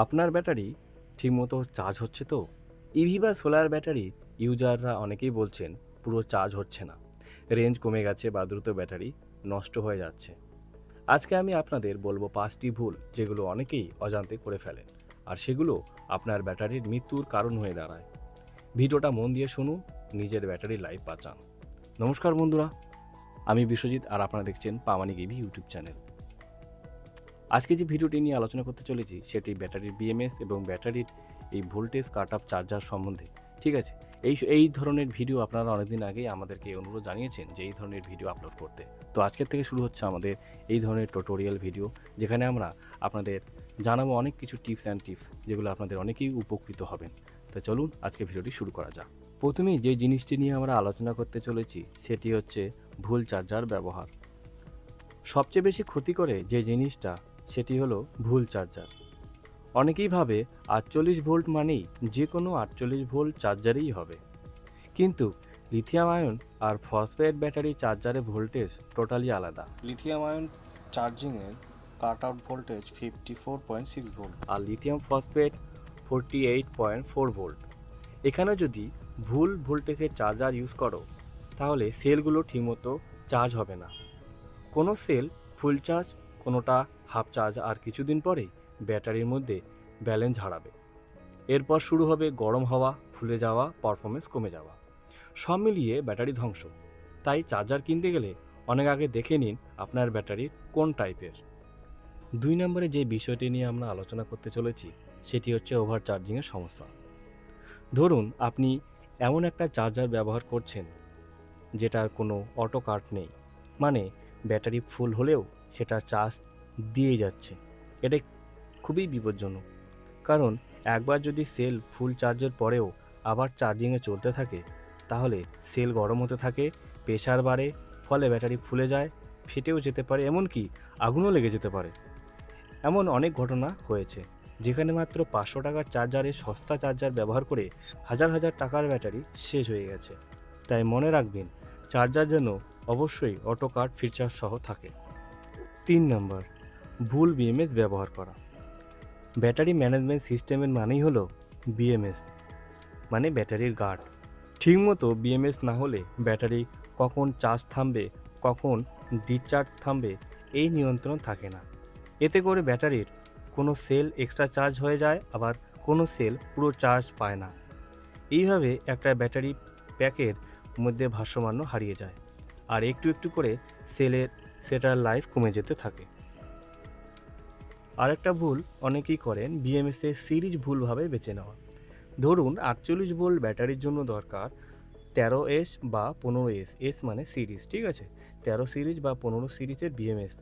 আপনার ব্যাটারি ঠিকমতো চার্জ হচ্ছে তো? ইভি বা সোলার ব্যাটারি ইউজাররা অনেকেই বলছেন পুরো চার্জ হচ্ছে না, রেঞ্জ কমে গেছে বা দ্রুত ব্যাটারি নষ্ট হয়ে যাচ্ছে। আজকে আমি আপনাদের বলবো 5টি ভুল যেগুলো অনেকেই অজান্তে করে ফেলেন, আর সেগুলো আপনার ব্যাটারির মৃত্যুর কারণ হয়ে দাঁড়ায়। ভিডিওটা মন দিয়ে শুনুন, নিজের ব্যাটারি লাইফ বাঁচান। নমস্কার বন্ধুরা, আমি বিশ্বজিৎ আর আপনারা দেখছেন প্রামাণিক ইভি ইউটিউব চ্যানেল। আজকে যে ভিডিওটি নিয়ে আলোচনা করতে চলেছি সেটি ব্যাটারির বিএমএস এবং ব্যাটারির এই ভোল্টেজ কাট অফ চার্জার সম্বন্ধে। ঠিক আছে, এই ধরনের ভিডিও আপনারা অনেকদিন আগেই আমাদেরকে অনুরোধ জানিয়েছেন যে এই ধরনের ভিডিও আপলোড করতে। তো আজকের থেকে শুরু হচ্ছে আমাদের এই ধরনের টিউটোরিয়াল ভিডিও, যেখানে আমরা আপনাদের জানাবো অনেক কিছু টিপস যেগুলো আপনাদের অনেকেই উপকৃত হবেন। তো চলুন আজকে ভিডিওটি শুরু করা যাক। প্রথমেই যে জিনিসটি নিয়ে আমরা আলোচনা করতে চলেছি সেটি হচ্ছে ভুল চার্জার ব্যবহার। সবচেয়ে বেশি ক্ষতি করে যে জিনিসটা সেটি হলো ভুল চার্জার। অনেকেই ভাবে 48 ভোল্ট মানেই যে কোনো 48 ভোল্ট চার্জারই হবে, কিন্তু লিথিয়াম আয়ন আর ফসফেট ব্যাটারি চার্জারের ভোল্টেজ টোটালি আলাদা। লিথিয়াম আয়ন চার্জিংয়ের কাট আউট ভোল্টেজ 54.6 ভোল্ট আর লিথিয়াম ফসফেট 48.4 ভোল্ট। এখানে যদি ভুল ভোল্টেজের চার্জার ইউজ করো তাহলে সেলগুলো ঠিকমতো চার্জ হবে না। কোনো সেল ফুল চার্জ, কোনোটা হাফ চার্জ, আর কিছুদিন পরেই ব্যাটারির মধ্যে ব্যালেন্স হারাবে। এরপর শুরু হবে গরম হওয়া, ফুলে যাওয়া, পারফরমেন্স কমে যাওয়া, সব মিলিয়ে ব্যাটারি ধ্বংস। তাই চার্জার কিনতে গেলে অনেক আগে দেখে নিন আপনার ব্যাটারি কোন টাইপের। 2 নম্বরে যে বিষয়টি নিয়ে আমরা আলোচনা করতে চলেছি সেটি হচ্ছে ওভার চার্জিংয়ের সমস্যা। ধরুন আপনি এমন একটা চার্জার ব্যবহার করছেন যেটার কোনো অটো কাট নেই, মানে ব্যাটারি ফুল হলেও সেটা চার্জ দিয়ে যাচ্ছে। এটা খুবই বিপজ্জনক, কারণ একবার যদি সেল ফুল চার্জের পরেও আবার চার্জিংয়ে চলতে থাকে তাহলে সেল গরম হতে থাকে, প্রেশার বাড়ে, ফলে ব্যাটারি ফুলে যায়, ফেটেও যেতে পারে, এমনকি আগুনও লেগে যেতে পারে। এমন অনেক ঘটনা হয়েছে যেখানে মাত্র 500 টাকার চার্জারে সস্তা চার্জার ব্যবহার করে হাজার হাজার টাকার ব্যাটারি শেষ হয়ে গেছে। তাই মনে রাখবেন, চার্জার যেন অবশ্যই অটো কাট ফিচার সহ থাকে। 3 নম্বর, ভুল বিএমএস ব্যবহার করা। ব্যাটারি ম্যানেজমেন্ট সিস্টেমের মানেই হলো বিএমএস, মানে ব্যাটারির গার্ড। ঠিকমতো বিএমএস না হলে ব্যাটারি কখন চার্জ থামবে, কখন ডিসচার্জ থামবে, এই নিয়ন্ত্রণ থাকে না। এতে করে ব্যাটারির কোনো সেল এক্সট্রা চার্জ হয়ে যায়, আবার কোনো সেল পুরো চার্জ পায় না। এইভাবে একটা ব্যাটারি প্যাকের মধ্যে ভারসাম্য হারিয়ে যায়, আর একটু একটু করে সেটার লাইফ কমে যেতে থাকে। আরেকটা ভুল অনেকেই করেন, বিএমএসের সিরিজ ভুলভাবে বেছে নেওয়া। ধরুন 48 ভোল্ট ব্যাটারির জন্য দরকার 13S বা 15S, এস মানে সিরিজ, ঠিক আছে, 13 সিরিজ বা 15 সিরিজের বিএমএস।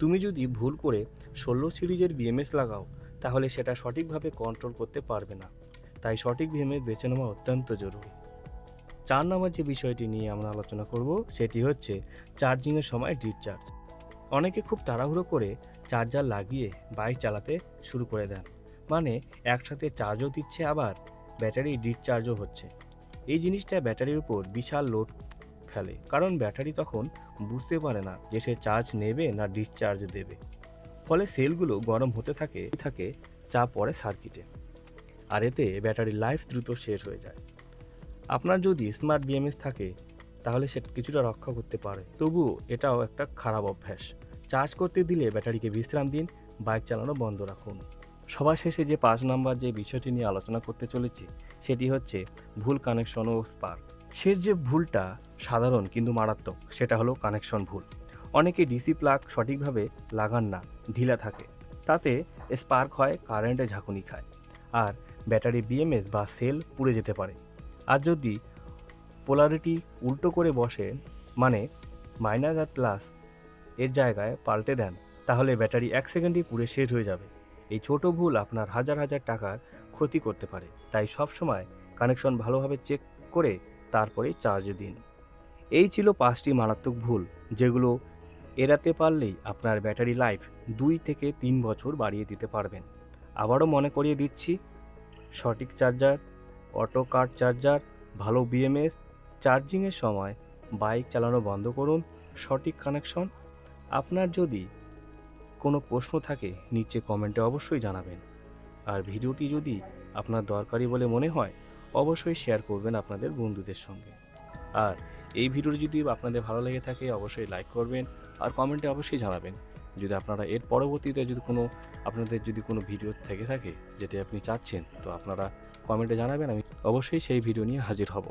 তুমি যদি ভুল করে 16 সিরিজের বিএমএস লাগাও তাহলে সেটা সঠিকভাবে কন্ট্রোল করতে পারবে না। তাই সঠিক বিএমএস বেছে নেওয়া অত্যন্ত জরুরি। 4 নম্বর যে বিষয়টি নিয়ে আমরা আলোচনা করব সেটি হচ্ছে চার্জিংয়ের সময় ডিসচার্জ। অনেকে খুব তাড়াহুড়ো করে চার্জার লাগিয়ে বাইক চালাতে শুরু করে দেন, মানে একসাথে চার্জও দিচ্ছে আবার ব্যাটারি ডিসচার্জও হচ্ছে। এই জিনিসটা ব্যাটারির উপর বিশাল লোড ফেলে, কারণ ব্যাটারি তখন বুঝতে পারে না যে সে চার্জ নেবে না ডিসচার্জ দেবে। ফলে সেলগুলো গরম হতে থাকে, চাপ পড়ে সার্কিটে, আর এতে ব্যাটারির লাইফ দ্রুত শেষ হয়ে যায়। আপনার যদি স্মার্ট বিএমএস থাকে তাহলে সেটা কিছুটা রক্ষা করতে পারে, তবুও এটাও একটা খারাপ অভ্যাস। চার্জ করতে দিলে ব্যাটারিকে বিশ্রাম দিন, বাইক চালানো বন্ধ রাখুন। সবার শেষে যে 5 নম্বর যে বিষয়টি নিয়ে আলোচনা করতে চলেছি সেটি হচ্ছে ভুল কানেকশন ও স্পার্ক। শেষ যে ভুলটা সাধারণ কিন্তু মারাত্মক, সেটা হলো কানেকশন ভুল। অনেকে ডিসি প্লাগ সঠিকভাবে লাগান না, ঢিলা থাকে, তাতে স্পার্ক হয়, কারেন্টে ঝাঁকুনি খায়, আর ব্যাটারি বিএমএস বা সেল পুড়ে যেতে পারে। আর যদি পোলারিটি উল্টো করে বসেন, মানে মাইনাস আর প্লাস এর জায়গায় পাল্টে দেন, তাহলে ব্যাটারি 1 সেকেন্ডেই পুড়ে শেষ হয়ে যাবে। এই ছোট ভুল আপনার হাজার হাজার টাকার ক্ষতি করতে পারে। তাই সবসময় কানেকশন ভালোভাবে চেক করে তারপরেই চার্জ দিন। এই ছিল 5টি মারাত্মক ভুল যেগুলো এড়াতে পারলেই আপনার ব্যাটারি লাইফ 2 থেকে 3 বছর বাড়িয়ে দিতে পারবেন। আবারও মনে করিয়ে দিচ্ছি, সঠিক চার্জার, অটো কাট চার্জার, ভালো বিএমএস, চার্জিংয়ের সময় বাইক চালানো বন্ধ করুন, সঠিক কানেকশন। আপনার যদি কোনো প্রশ্ন থাকে নিচে কমেন্টে অবশ্যই জানাবেন। আর ভিডিওটি যদি আপনার দরকারি বলে মনে হয় অবশ্যই শেয়ার করবেন আপনাদের বন্ধুদের সঙ্গে। আর এই ভিডিওটি যদি আপনাদের ভালো লেগে থাকে অবশ্যই লাইক করবেন আর কমেন্টে অবশ্যই জানাবেন। যদি আপনারা এর পরবর্তীতে যদি আপনাদের যদি কোনো ভিডিও থেকে থাকে যেটি আপনি চাচ্ছেন, তো আপনারা কমেন্টে জানাবেন, আমি অবশ্যই সেই ভিডিও নিয়ে হাজির হব।